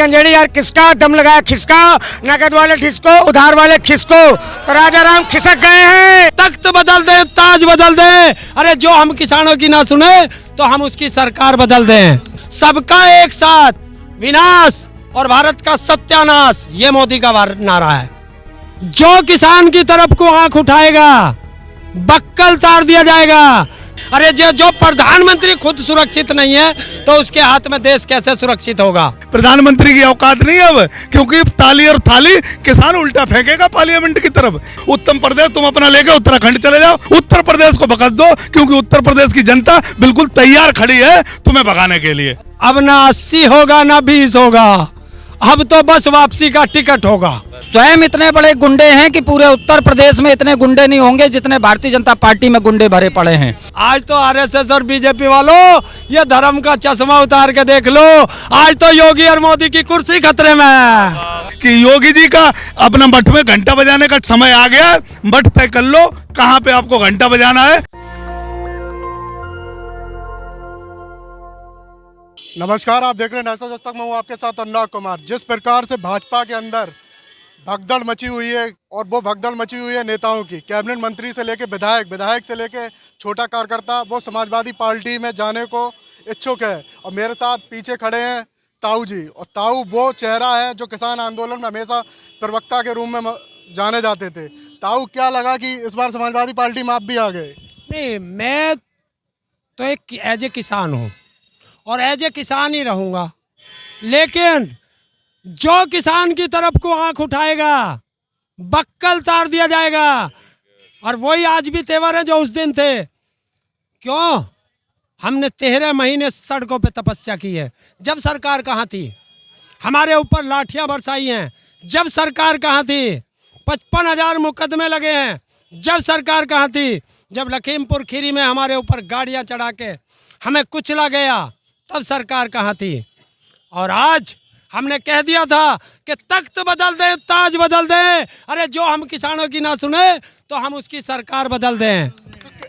गंजेड़ी यार किसका दम लगाया खिसका, नकद वाले ठिसको उधार वाले खिसको, तो राजा राम खिसक गए हैं। तख्त बदल दे ताज बदल दे, अरे जो हम किसानों की ना सुने तो हम उसकी सरकार बदल दें। सबका एक साथ विनाश और भारत का सत्यानाश, ये मोदी का नारा है। जो किसान की तरफ को आंख उठाएगा बक्कल तार दिया जाएगा। अरे जो प्रधानमंत्री खुद सुरक्षित नहीं है तो उसके हाथ में देश कैसे सुरक्षित होगा। प्रधानमंत्री की औकात नहीं है अब, क्योंकि ताली और थाली किसान उल्टा फेंकेगा पार्लियामेंट की तरफ। उत्तर प्रदेश तुम अपना लेके उत्तराखंड चले जाओ, उत्तर प्रदेश को बकस दो, क्योंकि उत्तर प्रदेश की जनता बिल्कुल तैयार खड़ी है तुम्हें भगाने के लिए। अब ना 80 होगा ना 20 होगा, अब तो बस वापसी का टिकट होगा। स्वयं इतने बड़े गुंडे हैं कि पूरे उत्तर प्रदेश में इतने गुंडे नहीं होंगे जितने भारतीय जनता पार्टी में गुंडे भरे पड़े हैं। आज तो आरएसएस और बीजेपी वालों ये धर्म का चश्मा उतार के देख लो, आज तो योगी और मोदी की कुर्सी खतरे में है। कि योगी जी का अपना मठ में घंटा बजाने का समय आ गया, मठ तय कर लो कहाँ पे आपको घंटा बजाना है। नमस्कार, आप देख रहे हैं नेशनल दस्तक में हूँ आपके साथ अनुराग कुमार। जिस प्रकार से भाजपा के अंदर भगदड़ मची हुई है, और वो भगदड़ मची हुई है नेताओं की, कैबिनेट मंत्री से लेके विधायक से लेके छोटा कार्यकर्ता वो समाजवादी पार्टी में जाने को इच्छुक है। और मेरे साथ पीछे खड़े हैं ताऊ जी, और ताऊ वो चेहरा है जो किसान आंदोलन में हमेशा प्रवक्ता के रूप में जाने जाते थे। ताऊ, क्या लगा कि इस बार समाजवादी पार्टी में आप भी आ गए? नहीं, मैं तो एक एज ए किसान हूँ और एज ए किसान ही रहूँगा, लेकिन जो किसान की तरफ को आंख उठाएगा बक्कल तार दिया जाएगा। और वही आज भी तेवर है जो उस दिन थे। क्यों? हमने 13 महीने सड़कों पे तपस्या की है, जब सरकार कहाँ थी। हमारे ऊपर लाठियां बरसाई हैं, जब सरकार कहाँ थी। 55,000 मुकदमे लगे हैं, जब सरकार कहाँ थी। जब लखीमपुर खीरी में हमारे ऊपर गाड़ियां चढ़ा के हमें कुचला गया, तब सरकार कहाँ थी। और आज हमने कह दिया था कि तख्त बदल दे ताज बदल दे, अरे जो हम किसानों की ना सुने तो हम उसकी सरकार बदल दें।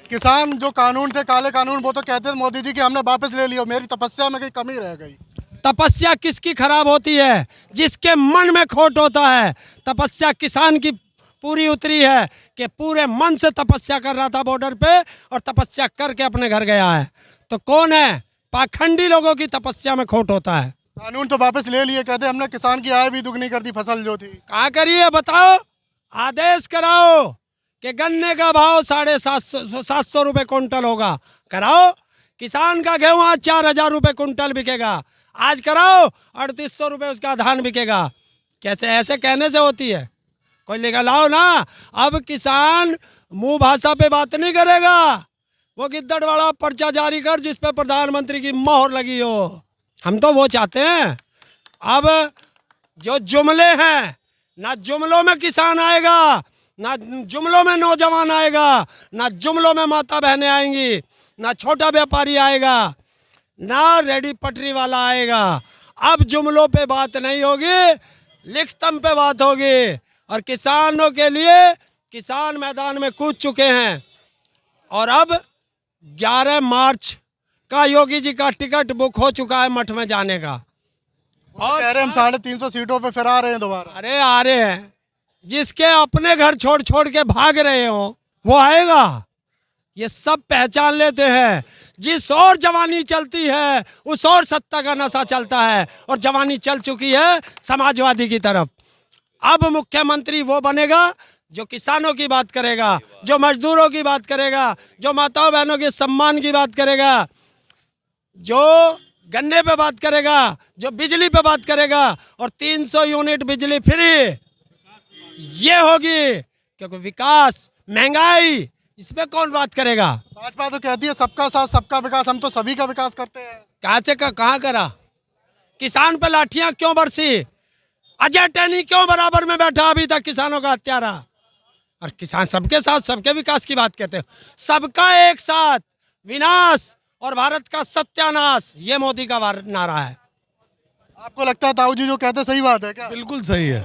किसान जो कानून थे, काले कानून, वो तो कहते थे मोदी जी कि हमने वापस ले लिया, मेरी तपस्या में कहीं कमी रह गई। तपस्या किसकी खराब होती है? जिसके मन में खोट होता है। तपस्या किसान की पूरी उतरी है कि पूरे मन से तपस्या कर रहा था बॉर्डर पे, और तपस्या करके अपने घर गया है। तो कौन है? पाखंडी लोगों की तपस्या में खोट होता है। कानून तो वापस ले लिए, कहते हमने किसान की आय भी दुगनी कर दी, फसल जो थी। कहाँ करिए बताओ? आदेश कराओ कि गन्ने का भाव 750 रुपये कुंटल होगा, कराओ। किसान का गेहूँ आज 4,000 रुपये कुंटल बिकेगा, आज कराओ। 3,800 रुपये उसका धान बिकेगा। कैसे? ऐसे कहने से होती है? कोई लेकर लाओ ना। अब किसान मुंह भाषा पे बात नहीं करेगा, वो गिद्दड़वाड़ा पर्चा जारी कर जिस पे प्रधानमंत्री की मोहर लगी हो। हम तो वो चाहते हैं। अब जो जुमले हैं, ना जुमलों में किसान आएगा, ना जुमलों में नौजवान आएगा, ना जुमलों में माता बहनें आएंगी, ना छोटा व्यापारी आएगा, ना रेडी पटरी वाला आएगा। अब जुमलों पे बात नहीं होगी, लिखतम पे बात होगी। और किसानों के लिए किसान मैदान में कूद चुके हैं। और अब 11 मार्च का योगी जी का टिकट बुक हो चुका है मठ में जाने का। और कह रहे हम 350 सीटों पे फिर आ रहे हैं दोबारा। अरे आ रहे हैं। जिसके अपने घर छोड़ छोड़ के भाग रहे हो वो आएगा। ये सब पहचान लेते हैं। जिस और जवानी चलती है उस और सत्ता का नशा चलता है, और जवानी चल चुकी है समाजवादी की तरफ। अब मुख्यमंत्री वो बनेगा जो किसानों की बात करेगा, जो मजदूरों की बात करेगा, जो माताओं बहनों के सम्मान की बात करेगा, जो गन्ने पे बात करेगा, जो बिजली पे बात करेगा। और 300 यूनिट बिजली फ्री ये होगी, क्योंकि विकास, महंगाई, इस पे कौन बात करेगा? भाजपा तो कहती है सबका साथ सबका विकास, हम तो सभी का विकास करते हैं। कहाँ करा? किसान पे लाठियां क्यों बरसी? अजय टैनी क्यों बराबर में बैठा अभी तक किसानों का हत्यारा? और किसान सबके साथ सबके विकास की बात कहते हैं। सबका एक साथ विनाश और भारत का सत्यानाश, ये मोदी का नारा है। आपको लगता है ताऊ जी जो कहते सही बात है क्या? बिल्कुल सही है।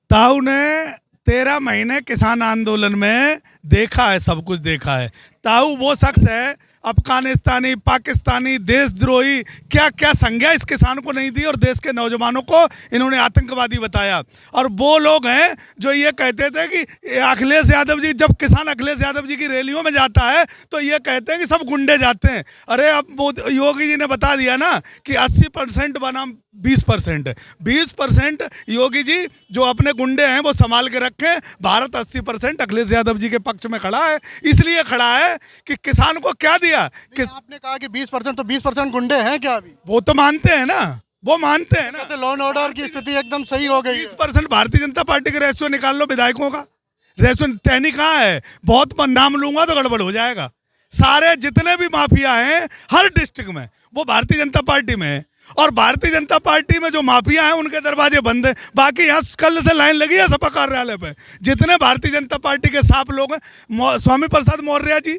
ताऊ ने 13 महीने किसान आंदोलन में देखा है, सब कुछ देखा है। ताऊ वो शख्स है अफगानिस्तानी, पाकिस्तानी, देशद्रोही, क्या क्या संज्ञा इस किसान को नहीं दी और देश के नौजवानों को इन्होंने आतंकवादी बताया। और वो लोग हैं जो ये कहते थे कि अखिलेश यादव जी, जब किसान अखिलेश यादव जी की रैलियों में जाता है तो ये कहते हैं कि सब गुंडे जाते हैं। अरे अब योगी जी ने बता दिया ना कि 80% बनाम 20%, 20% योगी जी जो अपने गुंडे हैं वो संभाल के रखें। भारत 80% अखिलेश यादव जी के पक्ष में खड़ा है, इसलिए खड़ा है कि किसान को क्या दिया कि आपने कहा कि 20%, तो 20% गुंडे हैं क्या अभी? वो तो मानते हैं ना, वो मानते हैं ना। कहते लॉ एंड ऑर्डर की स्थिति एकदम सही हो गई है। 20% भारतीय जनता पार्टी के रेशियो निकाल लो विधायकों का, रेशियो टैनी कहाँ है? बहुत नाम लूंगा तो गड़बड़ हो जाएगा। सारे जितने भी माफिया हैं हर डिस्ट्रिक्ट में वो भारतीय जनता पार्टी में है, और भारतीय जनता पार्टी में जो माफिया हैं उनके दरवाजे बंद हैं। बाकी यहाँ कल से लाइन लगी है सपा कार्यालय पे, जितने भारतीय जनता पार्टी के साफ लोग हैं। स्वामी प्रसाद मौर्य जी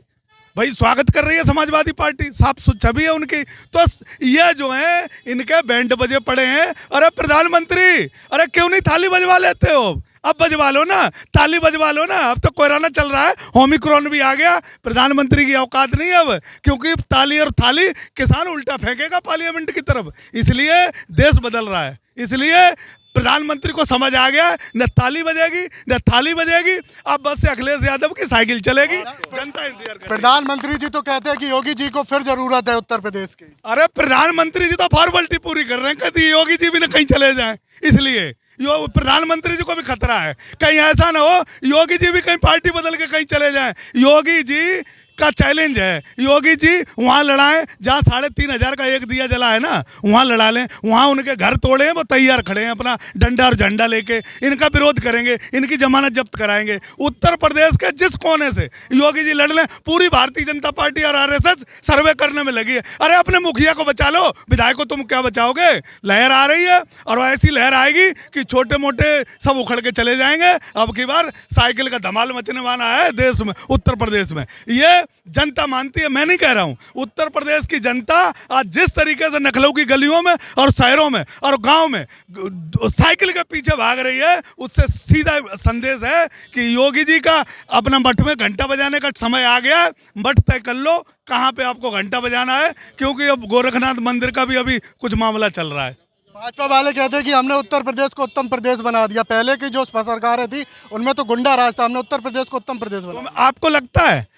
भाई स्वागत कर रही है समाजवादी पार्टी, साफ छवि है उनकी। तो ये जो है इनके बैंड बजे पड़े हैं। अरे प्रधानमंत्री, अरे क्यों नहीं थाली बजवा लेते हो? अब बजवा लो ना, ताली बजवा लो ना। अब तो कोरोना चल रहा है, ओमिक्रॉन भी आ गया, प्रधानमंत्री की औकात नहीं है अब, क्योंकि ताली और थाली किसान उल्टा फेंकेगा पार्लियामेंट की तरफ। इसलिए देश बदल रहा है, इसलिए प्रधानमंत्री को समझ आ गया, न ताली बजेगी न थाली बजेगी, अब बस से अखिलेश यादव की साइकिल चलेगी। जनता इंतजार कर। प्रधानमंत्री जी तो कहते हैं कि योगी जी को फिर जरूरत है उत्तर प्रदेश की। अरे प्रधानमंत्री जी तो फॉर्मेलिटी पूरी कर रहे हैं, कहती योगी जी भी न कहीं चले जाएं, इसलिए प्रधानमंत्री जी को भी खतरा है कहीं ऐसा ना हो योगी जी भी कहीं पार्टी बदल के कहीं चले जाएं। योगी जी का चैलेंज है, योगी जी वहाँ लड़ाएं जहाँ 3500 का एक दिया जला है ना, वहाँ लड़ा लें। वहाँ उनके घर तोड़े हैं, वो तैयार खड़े हैं अपना डंडा और झंडा लेके, इनका विरोध करेंगे, इनकी जमानत जब्त कराएंगे। उत्तर प्रदेश के जिस कोने से योगी जी लड़ लें, पूरी भारतीय जनता पार्टी और RSS सर्वे करने में लगी है। अरे अपने मुखिया को बचा लो, विधायक को तुम क्या बचाओगे? लहर आ रही है और ऐसी लहर आएगी कि छोटे मोटे सब उखड़ के चले जाएंगे। अब की बार साइकिल का धमाल मचने वाला है देश में, उत्तर प्रदेश में। ये जनता मानती है, मैं नहीं कह रहा हूं। उत्तर प्रदेश की जनता आज जिस तरीके से नखलऊ की गलियों में और शहरों में और गांव में साइकिल के पीछे भाग रही है, उससे सीधा संदेश है कि योगी जी का अपना मठ में घंटा बजाने का समय आ गया। मठ तय कर लो कहां पे आपको घंटा बजाना है, क्योंकि अब गोरखनाथ मंदिर का भी अभी कुछ मामला चल रहा है। भाजपा वाले कहते हैं कि हमने उत्तर प्रदेश को उत्तम प्रदेश बना दिया। पहले की जो सरकारें थी उनमें तो गुंडा राज था, हमने उत्तर प्रदेश को उत्तम प्रदेश बना दिया। आपको लगता है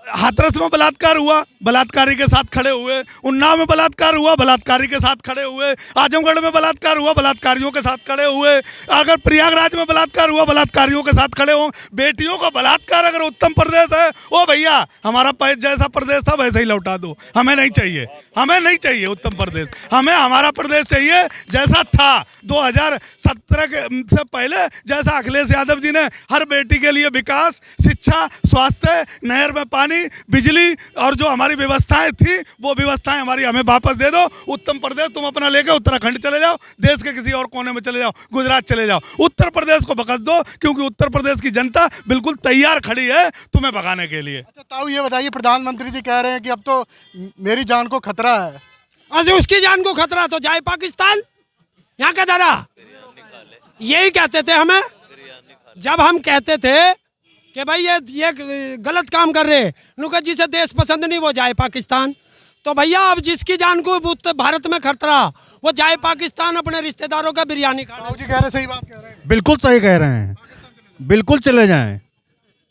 हाथरस में बलात्कार हुआ, बलात्कारी के साथ खड़े हुए, उन्नाव में बलात्कार हुआ, बलात्कारी के साथ खड़े हुए, आजमगढ़ में बलात्कार हुआ, बलात्कारियों के साथ खड़े हुए, अगर प्रयागराज में बलात्कार हुआ, बलात्कारियों के साथ खड़े हो। बेटियों का बलात्कार अगर उत्तम प्रदेश है, ओ भैया हमारा जैसा प्रदेश था वैसे ही लौटा दो, हमें नहीं चाहिए, हमें नहीं चाहिए उत्तम प्रदेश, हमें हमारा प्रदेश चाहिए जैसा था 2017 से पहले, जैसा अखिलेश यादव जी ने हर बेटी के लिए विकास, शिक्षा, स्वास्थ्य, नहर में पानी, बिजली और जो हमारी व्यवस्थाएं थी वो व्यवस्थाएं हमारी हमें वापस दे दो। उत्तम प्रदेश तुम अपना लेके उत्तराखंड चले जाओ, देश के किसी और कोने में चले जाओ, गुजरात चले जाओ, उत्तर प्रदेश को बकस दो, क्योंकि उत्तर प्रदेश की जनता बिल्कुल तैयार खड़ी है तुम्हें भगाने के लिए। अच्छा ताऊ ये बताइए, प्रधानमंत्री जी कह रहे हैं कि अब तो मेरी जान को खतरा है। आज उसकी जान को खतरा तो जाए पाकिस्तान, यहाँ का दादा यही कहते थे हमें, जब हम कहते थे कि भाई ये गलत काम कर रहे हैं, जिसे देश पसंद नहीं वो जाए पाकिस्तान। तो भैया अब जिसकी जान को भारत में खतरा वो जाए पाकिस्तान, अपने रिश्तेदारों का बिरयानी खा। ताऊ जी कह रहे सही बात कह रहे हैं। बिल्कुल सही कह रहे हैं, बिल्कुल चले जाएं।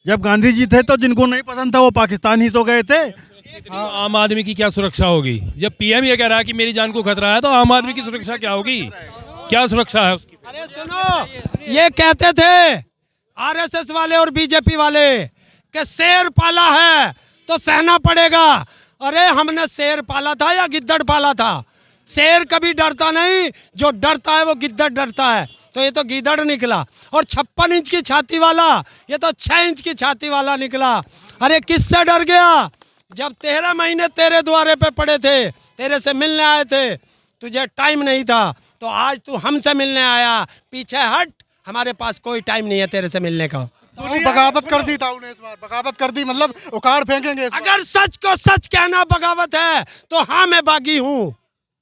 जब गांधी जी थे तो जिनको नहीं पसंद था वो पाकिस्तान ही तो गए थे। आम आदमी की क्या सुरक्षा होगी? जब PM ये कह रहा है कि मेरी जान को खतरा है, तो आम आदमी की सुरक्षा क्या होगी? क्या सुरक्षा है उसकी? अरे सुनो, ये कहते थे RSS वाले और BJP वाले कि शेर पाला है तो सहना पड़ेगा। अरे हमने शेर पाला था या गिद्दड़ पाला था? शेर कभी डरता नहीं, जो डरता है वो गिद्दड़ डरता है। तो ये तो गिद्दड़ निकला। और 56 इंच की छाती वाला ये तो 6 इंच की छाती वाला निकला। अरे किससे डर गया? जब 13 महीने तेरे द्वारे पे पड़े थे, तेरे से मिलने आए थे, तुझे टाइम नहीं था, तो आज तू हमसे मिलने आया। पीछे हट, हमारे पास कोई टाइम नहीं है तेरे से मिलने का। ताऊ बगावत कर दी, ताऊ ने इस बार बगावत कर दी, मतलब उखाड़ फेंकेंगे इस बार। अगर सच को सच कहना बगावत है तो हाँ मैं बागी हूँ,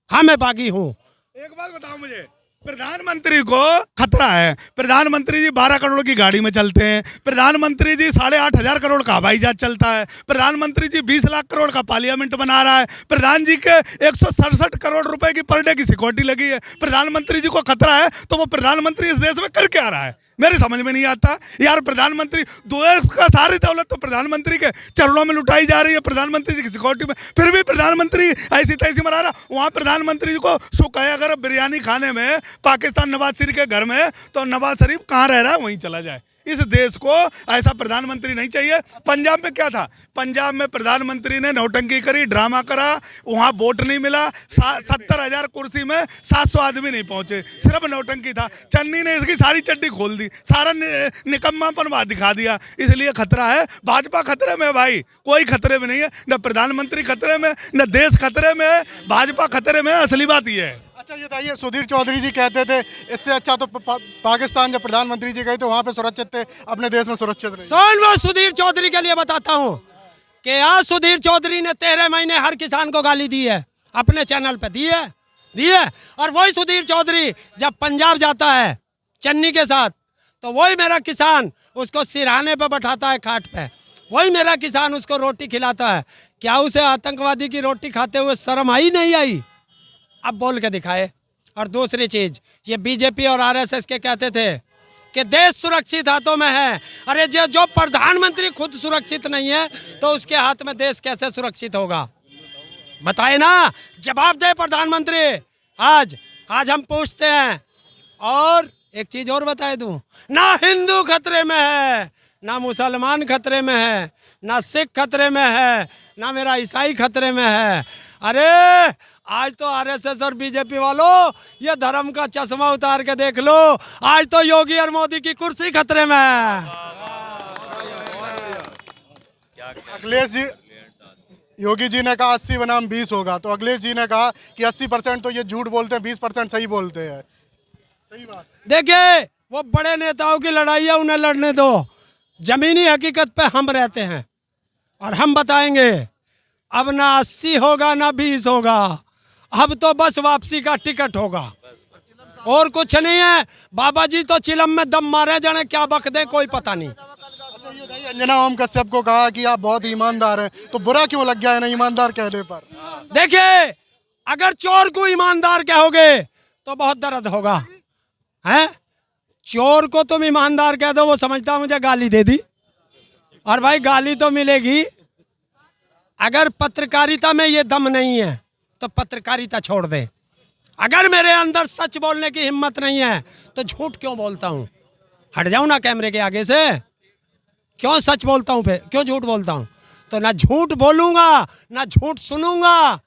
हाँ मैं बागी हूँ। एक बात बताओ मुझे, प्रधानमंत्री को खतरा है। प्रधानमंत्री जी 12 करोड़ की गाड़ी में चलते हैं। प्रधानमंत्री जी 8,500 करोड़ का हवाई जहाज चलता है। प्रधानमंत्री जी 20 लाख करोड़ का पार्लियामेंट बना रहा है। प्रधान जी के 167 करोड़ रुपए की पर डे की सिक्योरिटी लगी है। प्रधानमंत्री जी को खतरा है तो वो प्रधानमंत्री इस देश में करके आ रहा है, मेरी समझ में नहीं आता यार। प्रधानमंत्री देश का सारी दौलत तो प्रधानमंत्री के चरणों में लुटाई जा रही है, प्रधानमंत्री जी की सिक्योरिटी में, फिर भी प्रधानमंत्री ऐसी तैसी मरा रहा। वहाँ प्रधानमंत्री जी को सुख है अगर बिरयानी खाने में पाकिस्तान नवाज शरीफ के घर में, तो नवाज शरीफ कहाँ रह रहा है वहीं चला जाए। इस देश को ऐसा प्रधानमंत्री नहीं चाहिए। पंजाब में क्या था? पंजाब में प्रधानमंत्री ने नौटंकी करी, ड्रामा करा, वहाँ वोट नहीं मिला, 70,000 कुर्सी में 700 आदमी नहीं पहुंचे, सिर्फ नौटंकी था। चन्नी ने इसकी सारी चड्डी खोल दी, सारा निकम्मापन बात दिखा दिया। इसलिए खतरा है। भाजपा खतरे में है भाई, कोई खतरे में नहीं है। न प्रधानमंत्री खतरे में, न देश खतरे में है, भाजपा खतरे में है। असली बात ये है। अच्छा ये बताइए, सुधीर चौधरी जी कहते थे इससे अच्छा तो पाकिस्तान जब प्रधानमंत्री जी गए तो वहाँ पे सुरक्षित थे, अपने देश में सुरक्षित रहे। सुन लो, सुधीर चौधरी के लिए बताता हूँ कि आज सुधीर चौधरी ने 13 महीने हर किसान को गाली दी है, अपने चैनल पे दी है। और वही सुधीर चौधरी जब पंजाब जाता है चन्नी के साथ, तो वही मेरा किसान उसको सिरहाने पे बैठाता है, खाट पे, वही मेरा किसान उसको रोटी खिलाता है। क्या उसे आतंकवादी की रोटी खाते हुए शर्म आई नहीं आई? अब बोल के दिखाए। और दूसरी चीज, ये बीजेपी और आरएसएस के कहते थे कि देश सुरक्षित हाथों में है। अरे जो प्रधानमंत्री खुद सुरक्षित नहीं है तो उसके हाथ में देश कैसे सुरक्षित होगा? बताए ना, जवाब दे प्रधानमंत्री। आज हम पूछते हैं। और एक चीज और बताए दूं, ना हिंदू खतरे में है, ना मुसलमान खतरे में है, ना सिख खतरे में है, ना मेरा ईसाई खतरे में है। अरे आज तो आरएसएस और बीजेपी वालों ये धर्म का चश्मा उतार के देख लो, आज तो योगी और मोदी की कुर्सी खतरे में है। अखिलेश जी, योगी जी ने कहा 80 बनाम 20 होगा, तो अखिलेश जी ने कहा कि 80% तो ये झूठ बोलते हैं, 20% सही बोलते हैं। सही बात। देखिए, वो बड़े नेताओं की लड़ाई है, उन्हें लड़ने दो। जमीनी हकीकत पे हम रहते हैं और हम बताएंगे अब ना 80 होगा ना 20 होगा, अब तो बस वापसी का टिकट होगा और कुछ नहीं है। बाबा जी तो चिलम में दम मारे जाने क्या बक दे कोई पता नहीं। अंजना ओम कश्यप को कहा कि आप बहुत ईमानदार हैं, तो बुरा क्यों लग गया है ना ईमानदार कहने पर? देखिए, अगर चोर को ईमानदार कहोगे तो बहुत दर्द होगा, हैं? चोर को तुम ईमानदार कह दो, वो समझता मुझे गाली दे दी, और भाई गाली तो मिलेगी। अगर पत्रकारिता में ये दम नहीं है तो पत्रकारिता छोड़ दे। अगर मेरे अंदर सच बोलने की हिम्मत नहीं है तो झूठ क्यों बोलता हूँ? हट जाऊं ना कैमरे के आगे से, क्यों सच बोलता हूँ, फिर क्यों झूठ बोलता हूँ? तो ना झूठ बोलूंगा ना झूठ सुनूंगा।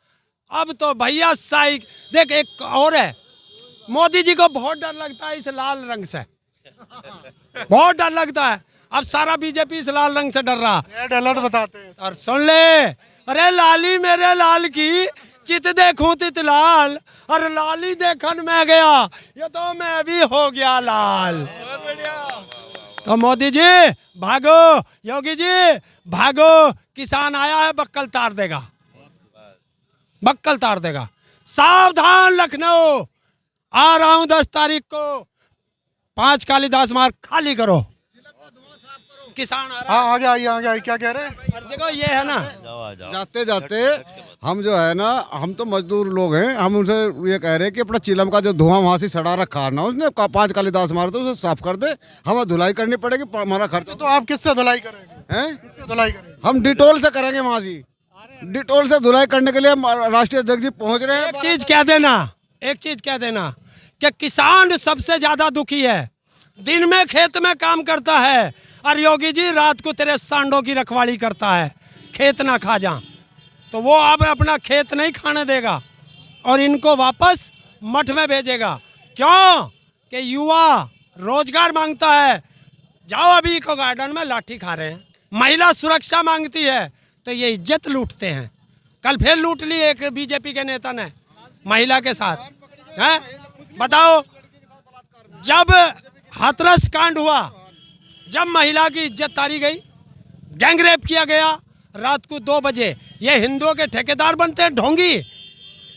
अब तो भैया साइक देख, एक और है, मोदी जी को बहुत डर लगता है इस लाल रंग से, बहुत डर लगता है। अब सारा बीजेपी इस लाल रंग से डर रहा। रेड अलर्ट बताते हैं। और सुन ले, अरे लाली मेरे लाल की चित देखूं तित लाल, और लाली देखन में गया, ये तो मैं भी हो गया लाल। तो मोदी जी भागो, योगी जी भागो, किसान आया है बक्कल तार देगा, बक्कल तार देगा। सावधान लखनऊ, आ रहा हूं 10 तारीख को, 5 कालिदास मार्ग खाली करो, किसान आ रहा है। हाँ आगे आइए, क्या कह रहे हैं? और देखो ये है ना, जाते जाते हम जो है ना, हम तो मजदूर लोग हैं, हम उनसे ये कह रहे हैं कि अपना चिलम का जो धुआं वहाँ से सड़ा रखा है ना, उसने 5 कालिदास मार दो, उसे साफ कर दे, हमें धुलाई करनी पड़ेगी, हमारा खर्चा। तो आप किससे धुलाई करेंगे? हैं? किससे धुलाई करेंगे? हम डिटोल से करेंगे, वहाँ से डिटोल से धुलाई करने के लिए राष्ट्रीय अध्यक्ष जी पहुँच रहे हैं। एक चीज कह देना कि किसान सबसे ज्यादा दुखी है, दिन में खेत में काम करता है, और योगी जी रात को तेरे सांडों की रखवाली करता है, खेत ना खा जा। तो वो अब अपना खेत नहीं खाने देगा और इनको वापस मठ में भेजेगा। क्यों? कि युवा रोजगार मांगता है, जाओ अभी इको गार्डन में लाठी खा रहे हैं। महिला सुरक्षा मांगती है तो ये इज्जत लूटते हैं। कल फिर लूट ली एक बीजेपी के नेता ने महिला के साथ, हैं? बताओ, जब हाथरस कांड हुआ, जब महिला की इज्जत तारी गई, गैंग रेप किया गया रात को 2 बजे, ये हिंदुओं के ठेकेदार बनते हैं ढोंगी।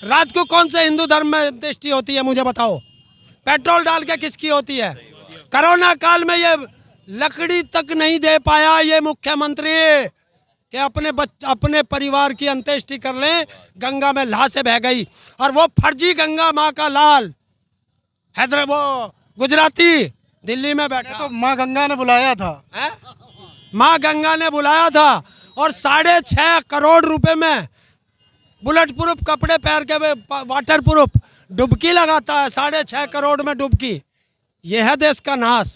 रात को कौन से हिंदू धर्म में दृष्टि होती है मुझे बताओ? पेट्रोल डाल के किसकी होती है? कोरोना काल में ये लकड़ी तक नहीं दे पाया ये मुख्यमंत्री कि अपने परिवार की अंत्येष्टि कर लें, गंगा में लाशें बह गई। और वो फर्जी गंगा माँ का लाल वो गुजराती दिल्ली में बैठा, तो माँ गंगा ने बुलाया था। है? माँ गंगा ने बुलाया था और 6.5 करोड़ रुपए में बुलेट प्रूफ कपड़े पहन के वाटर प्रूफ डुबकी लगाता है। 6.5 करोड़ में डुबकी, यह है देश का नाश।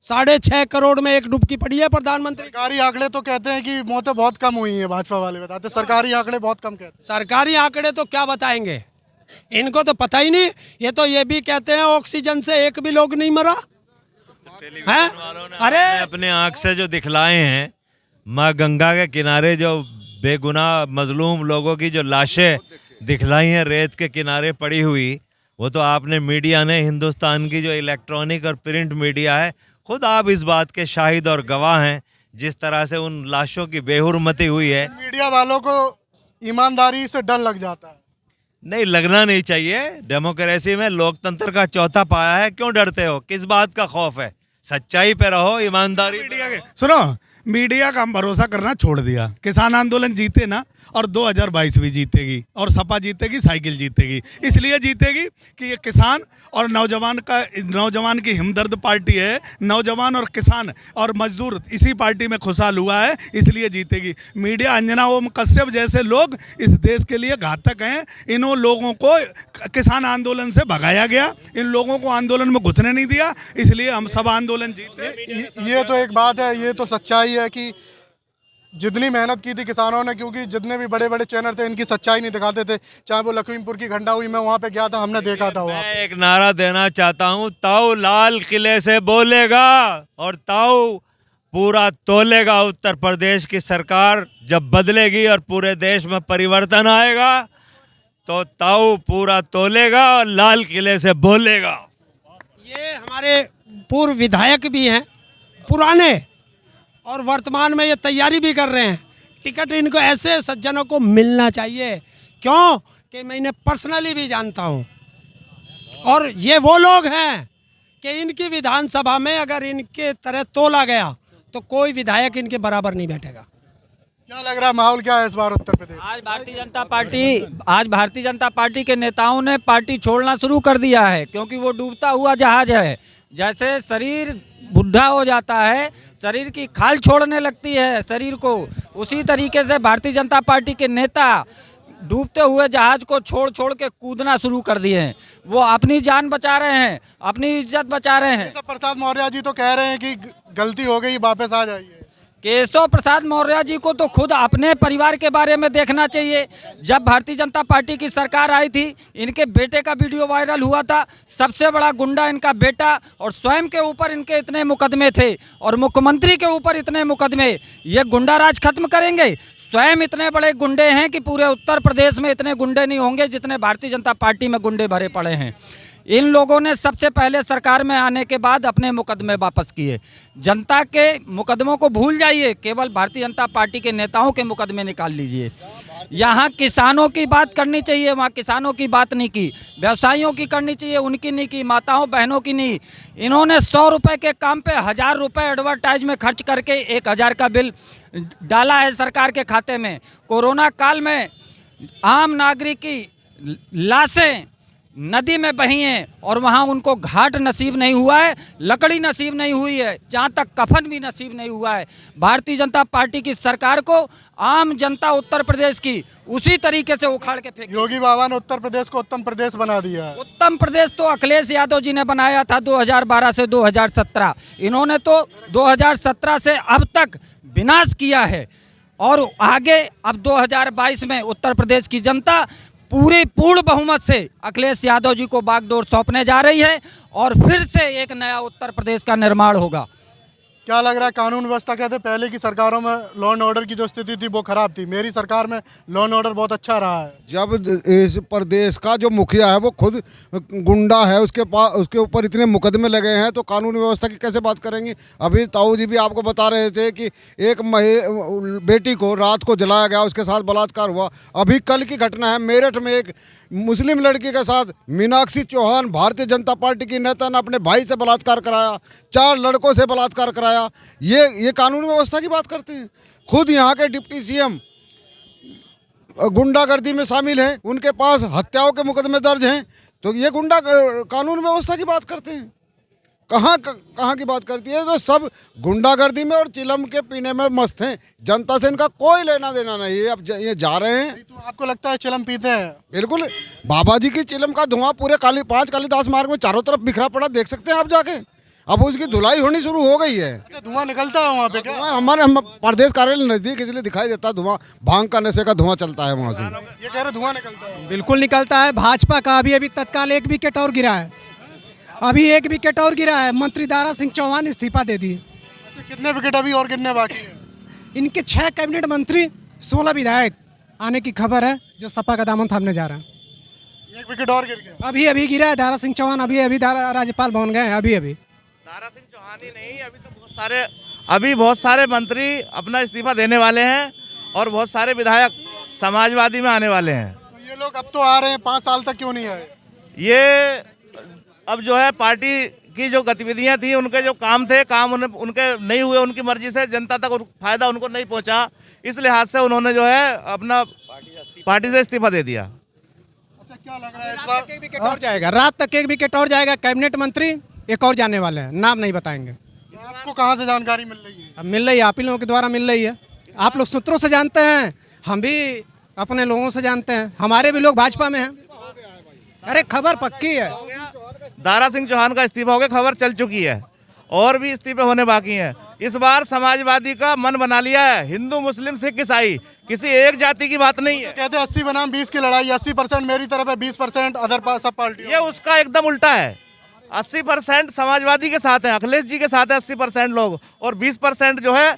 6.5 करोड़ में एक डुबकी पड़ी है प्रधानमंत्री। सरकारी आंकड़े तो कहते हैं कि मौतें बहुत कम हुई हैं, भाजपा वाले बताते सरकारी आंकड़े बहुत कम कहते हैं। सरकारी आंकड़े तो क्या बताएंगे, इनको तो पता ही नहीं। ये तो ये भी कहते हैं ऑक्सीजन से एक भी लोग नहीं मरा है। अरे अपने आंख से जो दिखलाए हैं, माँ गंगा के किनारे जो बेगुनाह मजलूम लोगों की जो लाशें दिखलाई हैं रेत के किनारे पड़ी हुई, वो तो आपने मीडिया ने, हिंदुस्तान की जो इलेक्ट्रॉनिक और प्रिंट मीडिया है, खुद आप इस बात के शाहिद और गवाह हैं जिस तरह से उन लाशों की बेहुरमती हुई है। मीडिया वालों को ईमानदारी से डर लग जाता है। नहीं, लगना नहीं चाहिए। डेमोक्रेसी में लोकतंत्र का चौथा पाया है, क्यों डरते हो? किस बात का खौफ है? सच्चाई पे रहो, ईमानदारी मीडिया के सुनो, मीडिया का हम भरोसा करना छोड़ दिया। किसान आंदोलन जीते ना, और 2022 भी जीतेगी, और सपा जीतेगी, साइकिल जीतेगी। इसलिए जीतेगी कि ये किसान और नौजवान की हमदर्द पार्टी है। नौजवान और किसान और मजदूर इसी पार्टी में खुशहाल हुआ है, इसलिए जीतेगी। मीडिया, अंजना ओम कश्यप जैसे लोग इस देश के लिए घातक हैं। इन लोगों को किसान आंदोलन से भगाया गया, इन लोगों को आंदोलन में घुसने नहीं दिया, इसलिए हम सब आंदोलन जीते। ये तो एक बात है, ये तो सच्चाई है कि जितनी मेहनत की थी किसानों ने, क्योंकि जितने भी बड़े बड़े चैनल थे इनकी सच्चाई नहीं दिखाते थे। चाहे वो लखीमपुर की घंटा हुई, मैं वहाँ पे गया था, हमने देखा था। मैं एक नारा देना चाहता हूँ, ताऊ लाल किले से बोलेगा और ताऊ पूरा तोलेगा। उत्तर प्रदेश की सरकार जब बदलेगी और पूरे देश में परिवर्तन आएगा तो ताऊ पूरा तोलेगा और लाल किले से बोलेगा। ये हमारे पूर्व विधायक भी हैं, पुराने, और वर्तमान में ये तैयारी भी कर रहे हैं। टिकट इनको ऐसे सज्जनों को मिलना चाहिए, क्यों कि मैं इन्हें पर्सनली भी जानता हूँ। और ये वो लोग हैं कि इनकी विधानसभा में अगर इनके तरह तोला गया तो कोई विधायक इनके बराबर नहीं बैठेगा। क्या लग रहा है, माहौल क्या है इस बार उत्तर प्रदेश? आज भारतीय जनता पार्टी के नेताओं ने पार्टी छोड़ना शुरू कर दिया है, क्योंकि वो डूबता हुआ जहाज है। जैसे शरीर बुढ़ा हो जाता है, शरीर की खाल छोड़ने लगती है शरीर को, उसी तरीके से भारतीय जनता पार्टी के नेता डूबते हुए जहाज को छोड़ छोड़ के कूदना शुरू कर दिए हैं। वो अपनी जान बचा रहे हैं, अपनी इज्जत बचा रहे हैं। केशव प्रसाद मौर्य जी तो कह रहे हैं कि गलती हो गई, वापस आ जाइए। केशव प्रसाद मौर्य जी को तो खुद अपने परिवार के बारे में देखना चाहिए। जब भारतीय जनता पार्टी की सरकार आई थी, इनके बेटे का वीडियो वायरल हुआ था। सबसे बड़ा गुंडा इनका बेटा, और स्वयं के ऊपर इनके इतने मुकदमे थे, और मुख्यमंत्री के ऊपर इतने मुकदमे। ये गुंडा राज खत्म करेंगे? स्वयं इतने बड़े गुंडे हैं कि पूरे उत्तर प्रदेश में इतने गुंडे नहीं होंगे जितने भारतीय जनता पार्टी में गुंडे भरे पड़े हैं। इन लोगों ने सबसे पहले सरकार में आने के बाद अपने मुकदमे वापस किए। जनता के मुकदमों को भूल जाइए, केवल भारतीय जनता पार्टी के नेताओं के मुकदमे निकाल लीजिए। यहाँ किसानों की बात करनी चाहिए, वहाँ किसानों की बात नहीं की। व्यवसायियों की करनी चाहिए, उनकी नहीं की। माताओं बहनों की नहीं। इन्होंने 100 रुपये के काम पे 1000 रुपये एडवर्टाइज में खर्च करके 1000 का बिल डाला है सरकार के खाते में। कोरोना काल में आम नागरिक की लाशें नदी में बही हैं, और वहाँ उनको घाट नसीब नहीं हुआ है, लकड़ी नसीब नहीं हुई है, जहाँ तक कफन भी नसीब नहीं हुआ है। भारतीय जनता पार्टी की सरकार को आम जनता उत्तर प्रदेश की उसी तरीके से उखाड़ के फेंक। योगी बाबा ने उत्तर प्रदेश को उत्तम प्रदेश बना दिया है। उत्तम प्रदेश तो अखिलेश यादव जी ने बनाया था 2012 से 2017। इन्होंने तो 2017 से अब तक विनाश किया है, और आगे अब 2022 में उत्तर प्रदेश की जनता पूर्ण बहुमत से अखिलेश यादव जी को बागडोर सौंपने जा रही है, और फिर से एक नया उत्तर प्रदेश का निर्माण होगा। क्या लग रहा है, कानून व्यवस्था कहते पहले की सरकारों में लॉ एंड ऑर्डर की जो स्थिति थी वो खराब थी, मेरी सरकार में लॉ एंड ऑर्डर बहुत अच्छा रहा है। जब इस प्रदेश का जो मुखिया है वो खुद गुंडा है, उसके ऊपर इतने मुकदमे लगे हैं, तो कानून व्यवस्था की कैसे बात करेंगे? अभी ताऊ जी भी आपको बता रहे थे कि एक बेटी को रात को जलाया गया, उसके साथ बलात्कार हुआ। अभी कल की घटना है, मेरठ में एक मुस्लिम लड़की के साथ मीनाक्षी चौहान भारतीय जनता पार्टी की नेता ने अपने भाई से बलात्कार कराया, 4 लड़कों से बलात्कार कराया। ये कानून व्यवस्था की बात करते हैं। खुद यहाँ के डिप्टी सीएम गुंडागर्दी में शामिल हैं, उनके पास हत्याओं के मुकदमे दर्ज हैं, तो ये गुंडा कानून व्यवस्था की बात करते हैं। कहाँ की बात करती है? तो सब गुंडागर्दी में और चिलम के पीने में मस्त हैं। जनता से इनका कोई लेना देना नहीं है। अब ये जा रहे हैं। तो आपको लगता है चिलम पीते हैं? बिल्कुल, बाबा जी की चिलम का धुआं पूरे 5 कालीदास मार्ग में चारों तरफ बिखरा पड़ा, देख सकते हैं आप जाके। अब उसकी धुलाई होनी शुरू हो गई है। अच्छा, धुआं निकलता है वहाँ पे क्या? हम प्रदेश कार्यालय नजदीक, इसलिए दिखाई देता धुआं। भांग का नशे का धुआं चलता है वहाँ से। ये कह रहे धुआं निकलता है। बिल्कुल निकलता है। भाजपा का अभी तत्काल 1 विकेट और गिरा है। अभी 1 विकेट और गिरा है। मंत्री दारा सिंह चौहान इस्तीफा दे दिए। अच्छा, कितने विकेट अभी और गिरने बाकी है? इनके 6 कैबिनेट मंत्री, 16 विधायक आने की खबर है, जो सपा का दामन थामने जा रहा है। 1 विकेट और गिर गया। अभी गिरा है। दारा सिंह चौहान अभी राज्यपाल भवन गए हैं। अभी दारा सिंह चौहान ही नहीं, अभी बहुत सारे मंत्री अपना इस्तीफा देने वाले हैं और बहुत सारे विधायक समाजवादी में आने वाले हैं। तो ये लोग अब तो आ रहे हैं, 5 साल तक क्यों नहीं आए? ये अब जो है पार्टी की जो गतिविधियां थी, उनके जो काम थे, काम उनके नहीं हुए, उनकी मर्जी से जनता तक फायदा उनको नहीं पहुंचा, इस लिहाज से उन्होंने जो है अपना पार्टी से इस्तीफा दे दिया। अच्छा, क्या लग रहा है इस बार? 1 विकेट और जाएगा। रात तक 1 विकेट और जाएगा। कैबिनेट मंत्री एक और जाने वाले हैं, नाम नहीं बताएंगे। आपको कहाँ से जानकारी मिल रही है? अब मिल रही है, आप ही लोगों के द्वारा मिल रही है। आप लोग सूत्रों से जानते हैं, हम भी अपने लोगों से जानते हैं। हमारे भी लोग भाजपा में हैं। अरे खबर पक्की है। दारा सिंह चौहान का इस्तीफा हो गया, खबर चल चुकी है, और भी इस्तीफे होने बाकी हैं। इस बार समाजवादी का मन बना लिया है, हिंदू मुस्लिम सिख ईसाई, किसी एक जाति की बात नहीं है। कहते हैं 80 बनाम 20 की लड़ाई, 80% मेरी तरफ है, 20% अदर सब पार्टी। ये उसका एकदम उल्टा है। 80% समाजवादी के साथ हैं, अखिलेश जी के साथ है 80% लोग, और 20% जो है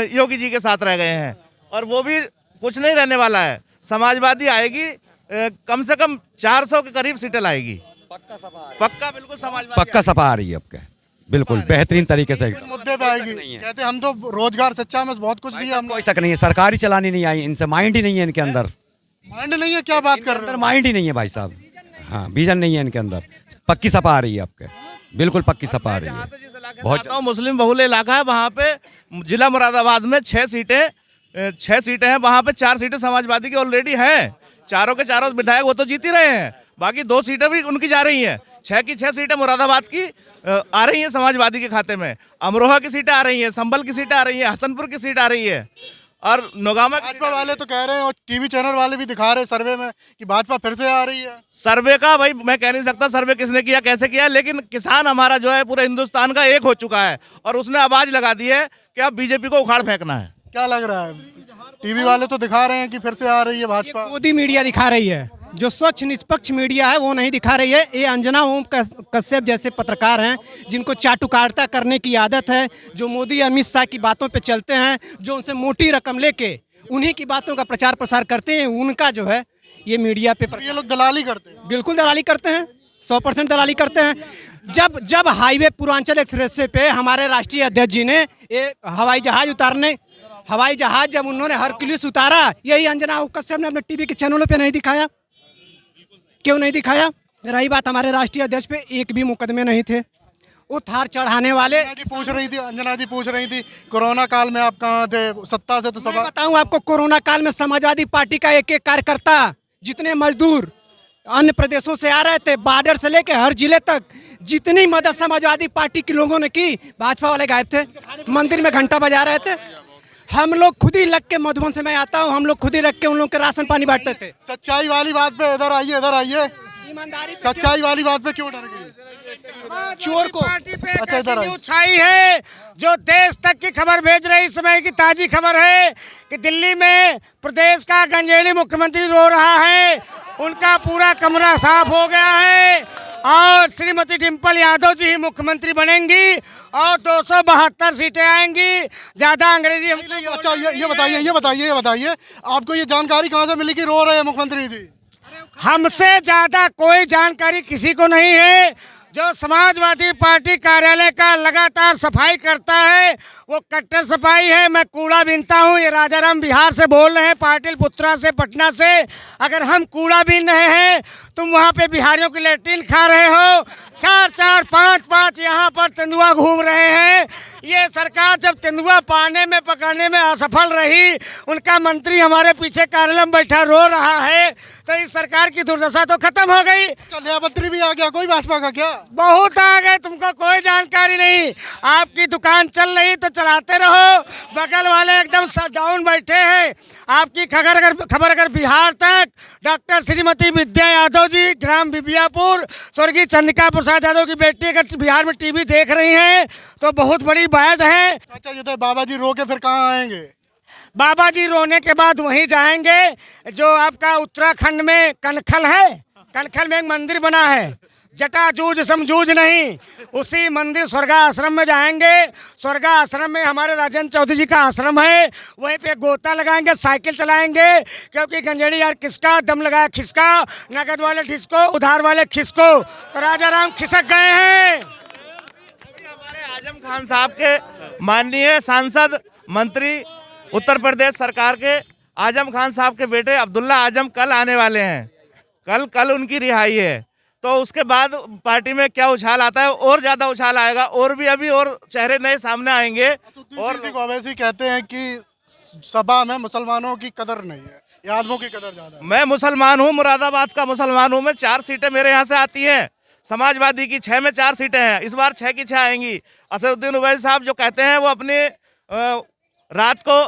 योगी जी के साथ रह गए हैं, और वो भी कुछ नहीं रहने वाला है। समाजवादी आएगी, कम से कम 400 के करीब सीटें लाएगी। पक्का बिल्कुल समाजवादी पक्का सपा आ रही है आपके, बिल्कुल बेहतरीन तरीके से। मुद्दे पे आएगी। कहते हैं हम तो रोजगार सच्चा में बहुत कुछ दिया हमने। कोई शक नहीं है, सरकार ही चलानी नहीं आई, इनसे माइंड ही नहीं है इनके अंदर। माइंड नहीं है? क्या बात कर रहे हो? माइंड ही नहीं है भाई साहब। हाँ, विजन नहीं है इनके अंदर। पक्की सपा आ रही है आपके, बिल्कुल पक्की सपा आ रही है। बहुत मुस्लिम बहुल इलाका है, वहाँ पे जिला मुरादाबाद में 6 सीटें हैं, वहाँ पे 4 सीटें समाजवादी की ऑलरेडी हैं। चारों के चारों विधायक वो तो जीत ही रहे हैं, बाकी 2 सीटें भी उनकी जा रही हैं। 6 की 6 सीटें मुरादाबाद की आ रही हैं समाजवादी के खाते में। अमरोहा की सीटें आ रही हैं, संभल की सीटें आ रही हैं, हसनपुर की सीट आ रही है, और नौगामा। भाजपा वाले तो कह रहे हैं, और टीवी चैनल वाले भी दिखा रहे हैं सर्वे में कि भाजपा फिर से आ रही है। सर्वे का भाई मैं कह नहीं सकता सर्वे किसने किया, कैसे किया, लेकिन किसान हमारा जो है पूरे हिंदुस्तान का एक हो चुका है, और उसने आवाज लगा दी है कि अब बीजेपी को उखाड़ फेंकना है। क्या लग रहा है? टीवी वाले तो दिखा रहे हैं कि फिर से आ रही है भाजपा। मोदी मीडिया दिखा रही है, जो स्वच्छ निष्पक्ष मीडिया है वो नहीं दिखा रही है। ये अंजना ओम कश्यप जैसे पत्रकार हैं, जिनको चाटुकारिता करने की आदत है, जो मोदी अमित शाह की बातों पे चलते हैं, जो उनसे मोटी रकम लेके उन्हीं की बातों का प्रचार प्रसार करते हैं, उनका जो है ये मीडिया पे ये लोग दलाली करते हैं। बिल्कुल दलाली करते हैं, 100% दलाली करते हैं। जब हाईवे पूर्वांचल एक्सप्रेस पे हमारे राष्ट्रीय अध्यक्ष जी ने ये हवाई जहाज जब उन्होंने हरक्यूलिस उतारा, यही अंजना कश्यप ने अपने टीवी के चैनलों पे नहीं दिखाया। क्यों नहीं दिखाया? रही बात हमारे राष्ट्रीय अध्यक्ष पे, एक भी मुकदमे नहीं थे। वो थार चढ़ाने वाले। अंजना जी पूछ रही थी कोरोना काल में आप कहाँ थे? सत्ता से तो सब बताऊं आपको, कोरोना काल में समाजवादी पार्टी का एक कार्यकर्ता, जितने मजदूर अन्य प्रदेशों से आ रहे थे, बॉर्डर से लेके हर जिले तक, जितनी मदद समाजवादी पार्टी के लोगों ने की, भाजपा वाले गायब थे। मंदिर में घंटा बजा रहे थे। हम लोग खुद ही लग के, मधुबन से मैं आता हूँ, हम लोग खुद ही रख के उन लोग के राशन पानी बांटते थे। सच्चाई वाली बात पे इधर आइए, इधर आइए। ईमानदारी सच्चाई वाली बात पे क्यों डर गई? चोर को अच्छा इधर न्यूज़ छाई है जो देश तक की खबर भेज रही। इस समय की ताजी खबर है कि दिल्ली में प्रदेश का गंजेड़ी मुख्यमंत्री रो रहा है, उनका पूरा कमरा साफ हो गया है, और श्रीमती डिम्पल यादव जी ही मुख्यमंत्री बनेंगी, और 272 सीटें आएंगी। ज्यादा अंग्रेजी अच्छा ये बताइए आपको ये जानकारी कहाँ से मिली कि रो रहे हैं मुख्यमंत्री जी? हमसे ज्यादा कोई जानकारी किसी को नहीं है। जो समाजवादी पार्टी कार्यालय का लगातार सफाई करता है वो कट्टर सफाई है। मैं कूड़ा बीनता हूँ, ये राजाराम बिहार से बोल रहे हैं, पाटिलपुत्रा से, पटना से। अगर हम कूड़ा बीन रहे हैं, तुम वहाँ पे बिहारियों की लेट्रिन खा रहे हो। 4-4, 5-5 यहाँ पर तेंदुआ घूम रहे हैं। ये सरकार जब तेंदुआ पाने में पकड़ने में असफल रही, उनका मंत्री हमारे पीछे कार्यालय में बैठा रो रहा है, तो इस सरकार की दुर्दशा तो खत्म हो गई। नया मंत्री भी आ गया कोई भाजपा का क्या? बहुत आ गए, तुमको कोई जानकारी नहीं। आपकी दुकान चल रही तो चलाते रहो, बगल वाले एकदम डाउन बैठे हैं। आपकी खबर अगर बिहार तक डॉक्टर श्रीमती विद्या यादव जी, ग्राम बिबियापुर, स्वर्गीय चंद्रिका प्रसाद यादव की बेटी अगर बिहार में टीवी देख रही हैं तो बहुत बड़ी बात है। अच्छा, ये तो बाबा जी रो के फिर कहाँ आएंगे? बाबा जी रोने के बाद वहीं जाएंगे जो आपका उत्तराखंड में कनखल है। कनखल में एक मंदिर बना है, जटाजूझ समझूझ नहीं, उसी मंदिर स्वर्गा आश्रम में जाएंगे। स्वर्गा आश्रम में हमारे राजेंद्र चौधरी जी का आश्रम है, वहीं पे गोता लगाएंगे, साइकिल चलाएंगे, क्योंकि गंजेड़ी यार किसका दम लगाया खिसका, नगद वाले ठिसको, उधार वाले खिसको, तो राजाराम खिसक गए हैं। हमारे आजम खान साहब के माननीय सांसद मंत्री उत्तर प्रदेश सरकार के आजम खान साहब के बेटे अब्दुल्ला आजम कल आने वाले हैं। कल उनकी रिहाई है, तो उसके बाद पार्टी में क्या उछाल आता है, और ज्यादा उछाल आएगा, और भी अभी और चेहरे नए सामने आएंगे। और ओवैसी कहते हैं कि सभा में मुसलमानों की कदर नहीं है, यादवों की कदर ज्यादा है। मैं मुसलमान हूँ, मुरादाबाद का मुसलमान हूँ मैं। 4 सीटें मेरे यहाँ से आती हैं, समाजवादी की 6 में 4 सीटें हैं, इस बार 6 की 6 आएंगी। असदुद्दीन ओवैसी साहब जो कहते हैं वो अपने रात को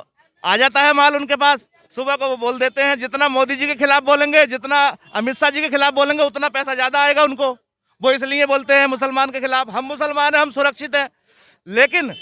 आ जाता है माल उनके पास, सुबह को वो बोल देते हैं जितना मोदी जी के खिलाफ बोलेंगे, जितना अमित शाह जी के खिलाफ बोलेंगे, उतना पैसा ज्यादा आएगा उनको। वो इसलिए बोलते हैं मुसलमान के खिलाफ। हम मुसलमान हैं, हम सुरक्षित हैं। लेकिन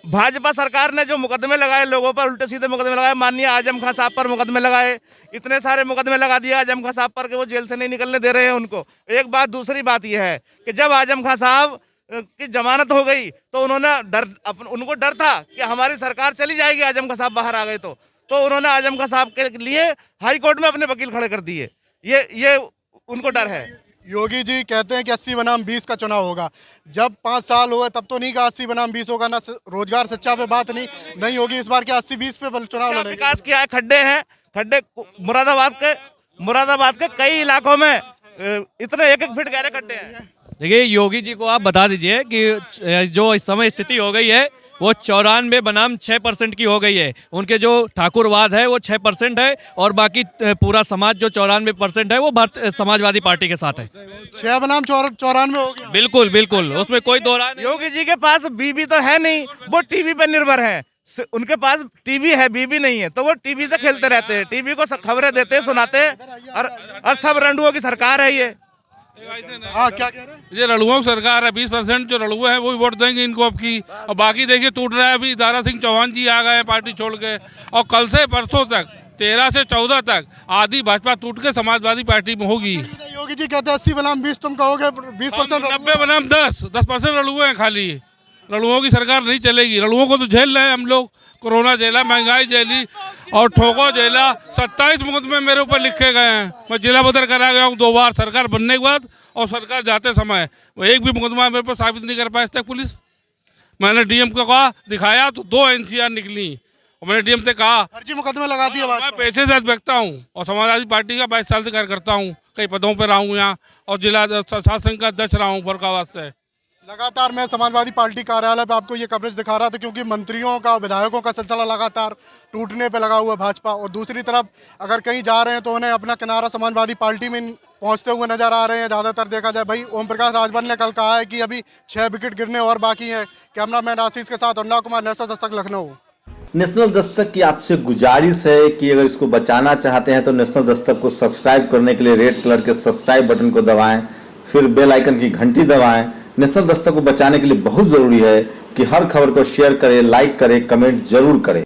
भाजपा सरकार ने जो मुकदमे लगाए लोगों पर, उल्टे सीधे मुकदमे लगाए, माननीय आजम खान साहब पर मुकदमे लगाए, इतने सारे मुकदमे लगा दिए आजम खान साहब पर कि वो जेल से नहीं निकलने दे रहे हैं उनको। एक बात, दूसरी बात यह है कि जब आजम खान साहब की जमानत हो गई तो उन्होंने उनको डर था कि हमारी सरकार चली जाएगी, आजम खान साहब बाहर आ गए तो उन्होंने आजम खान साहब के लिए हाई कोर्ट में अपने वकील खड़े कर दिए। ये उनको डर है। योगी जी कहते हैं कि 80 बनाम 20 का चुनाव होगा। जब 5 साल हुए तब तो नहीं कहा 80 बनाम 20 होगा, ना रोजगार सच्चा पे बात नहीं होगी। इस बार क्या 80-20 पे चुनाव लड़ेंगे? विकास किया है, खड्डे हैं, खड्डे मुरादाबाद के कई इलाकों में इतने 1-1 फीट गहरे खड्डे हैं। देखिए, योगी जी को आप बता दीजिए कि जो इस समय स्थिति हो गई है वो 94 बनाम 6% की हो गई है। उनके जो ठाकुरवाद है वो 6% है, और बाकी पूरा समाज जो 94% है वो समाजवादी पार्टी के साथ है। 6 बनाम 94 हो गया। बिल्कुल बिल्कुल, उसमें कोई दो राय नहीं। योगी जी के पास बीबी तो है नहीं, वो टीवी पर निर्भर है। उनके पास टीवी है, बीबी नहीं है, तो वो टीवी से खेलते रहते हैं, टीवी को खबरें देते सुनाते हैं, और सब रंडुओं की सरकार है ये। हाँ, क्या कह रहे हैं? ये रड़ुओं की सरकार है। 20% जो रड़ुए हैं वो ही वोट देंगे इनको अब की। और बाकी देखिए टूट रहा है। अभी दारा सिंह चौहान जी आ गए पार्टी छोड़ के, और कल से परसों तक 13 से 14 तक आधी भाजपा टूट के समाजवादी पार्टी में होगी। योगी जी कहते हैं 80 बनाम 20 तुम कहोगे, 20% 90 बनाम 10% रड़ुए हैं खाली। रड़ुओं की सरकार नहीं चलेगी। रड़ुओं को तो झेल रहे हैं हम लोग, कोरोना झेला, महंगाई झेली और ठोको झेला। 27 मुकदमे मेरे ऊपर लिखे गए हैं। मैं जिला बदर करा गया हूँ 2 बार सरकार बनने के बाद, और सरकार जाते समय वो एक भी मुकदमा मेरे पर साबित नहीं कर पाया आज तक पुलिस। मैंने डीएम को कहा, दिखाया तो 2 NCR निकली, और मैंने डीएम से कहा फर्जी मुकदमे लगा दिए। मैं पैसे से व्यक्ता हूँ और समाजवादी पार्टी का 22 साल से कार्यकर्ता हूँ, कई पदों पर रहा हूँ यहाँ, और जिला छात्र संघ का अध्यक्ष रहा हूँ फरुखाबाद से। लगातार मैं समाजवादी पार्टी कार्यालय पे आपको ये कवरेज दिखा रहा था, क्योंकि मंत्रियों का, विधायकों का सिलसिला लगातार टूटने पे लगा हुआ है भाजपा। और दूसरी तरफ अगर कहीं जा रहे हैं तो उन्हें अपना किनारा समाजवादी पार्टी में पहुंचते हुए नजर आ रहे हैं। ज़्यादातर देखा जाए भाई, ओम प्रकाश राजभर ने कल कहा है कि अभी 6 विकेट गिरने और बाकी हैं। कैमरामैन आशीष के साथ अन्ना कुमार, नेशनल दस्तक, लखनऊ। नेशनल दस्तक की आपसे गुजारिश है कि अगर इसको बचाना चाहते हैं तो नेशनल दस्तक को सब्सक्राइब करने के लिए रेड कलर के सब्सक्राइब बटन को दबाएं, फिर बेल आइकन की घंटी दबाएं। नेशनल दस्तक को बचाने के लिए बहुत जरूरी है कि हर खबर को शेयर करें, लाइक करें, कमेंट जरूर करें।